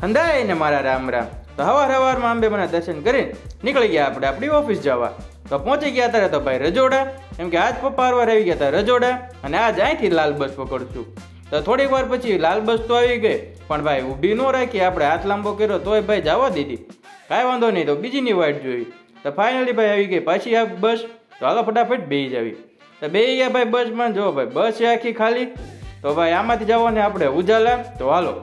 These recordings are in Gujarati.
હંધાઈને મારા રામ રામ. તો હવારમાં અંબે મને દર્શન કરીને નીકળી ગયા આપણે આપણી ઓફિસ જવા. તો પહોંચી ગયા ત્યારે તો ભાઈ રજોડા, કેમ કે આજ પપ્પા હરવાર આવી ગયા હતા રજોડા, અને આજ અહીંથી લાલ બસ પકડશું. તો થોડીક વાર પછી લાલ બસ તો આવી ગઈ, પણ ભાઈ ઊભી ન રાખી, આપણે હાથ લાંબો કર્યો તોય ભાઈ જવા દીધી. કાંઈ વાંધો નહીં, તો બીજીની વાટ જોઈ. તો ફાઇનલી ભાઈ આવી ગઈ પાછી આ બસ. તો હાલો ફટાફટ બેસી જાવી. તો બેસી ગયા ભાઈ બસમાં. જો ભાઈ બસ છે આખી ખાલી. તો ભાઈ આમાંથી જવાને આપણે ઉજાલા. તો હાલો,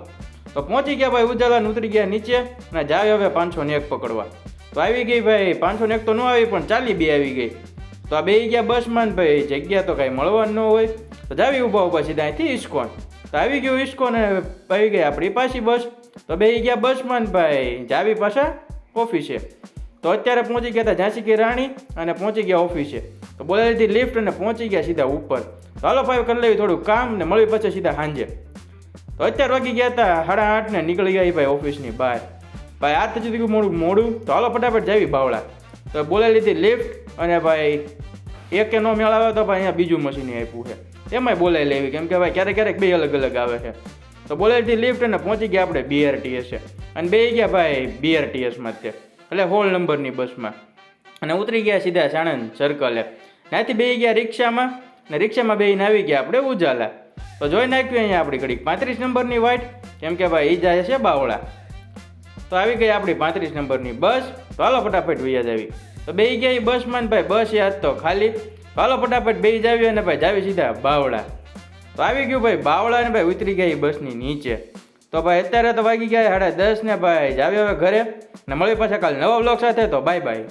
તો પહોંચી ગયા ભાઈ ઉજાલા, ઉતરી ગયા નીચે અને જાવી હવે 501 પકડવા. તો આવી ગઈ ભાઈ 501 તો ન આવી, પણ ચાલી બે આવી ગઈ. તો આ બેસી ગયા બસમાં ને ભાઈ જગ્યા તો કાંઈ મળવાનું ન હોય, તો જાવી ઊભા સીધા અહીંથી ઇસ્કોન. તો આવી ગયું ઇસ્કોન, આવી ગઈ આપણી પાછી બસ. તો બેસી ગયા બસમાં ને ભાઈ જાવી પાછા ઓફિસે. તો અત્યારે પહોંચી ગયા હતા ઝાંસી કી રાણી અને પહોંચી ગયા ઓફિસે. તો બોલાવી લીધી લિફ્ટ અને પહોંચી ગયા સીધા ઉપર. તો હાલો ભાઈ કરી લેવી થોડું કામ ને મળવી પછી સીધા સાંજે. તો અત્યારે વાગી ગયા હતા 8:30 ને નીકળી ગયા ભાઈ ઓફિસની બહાર. ભાઈ આ તો જુદી મોડું. તો હાલો ફટાફટ જાવી બાવળા. તો બોલાવી લીધી લિફ્ટ અને ભાઈ એકે નો મેળ આવે તો ભાઈ અહીંયા બીજું મશીન આપ્યું છે, એમાંય બોલાવી લેવી, કેમ કે ભાઈ ક્યારેક બે અલગ અલગ આવે છે. તો બોલાવી લીધી લિફ્ટ અને પહોંચી ગયા આપણે BRTS અને બે ગયા ભાઈ BRTSમાં જ, એટલે 16 નંબરની બસમાં. અને ઉતરી ગયા સીધા સાણંદ સર્કલે. ત્યાંથી બે ગયા રિક્ષામાં, ને રિક્ષામાં બેસીને આવી ગયા આપણે ઉજાલા. તો જોઈ નાખ્યું અહીંયા આપણી ઘડીક 35 નંબરની વાઇટ, કેમ કે ભાઈ એ જાય છે બાવળા. તો આવી ગઈ આપણી 35 નંબરની બસ. તો હાલો ફટાફટ વૈયા જાવી. તો બેસી ગયા એ બસમાં ને ભાઈ બસ યાદ તો ખાલી. હાલો ફટાફટ બેસી જાવી અને ભાઈ જાવી સીધા બાવળા. તો આવી ગયું ભાઈ બાવળા ને ભાઈ ઉતરી ગયા એ બસની નીચે. તો ભાઈ અત્યારે તો વાગી ગયા 10:30 ને ભાઈ જાવી હવે ઘરે. ને મળી પાછા કાલે નવા બ્લોગ સાથે. તો બાય બાય.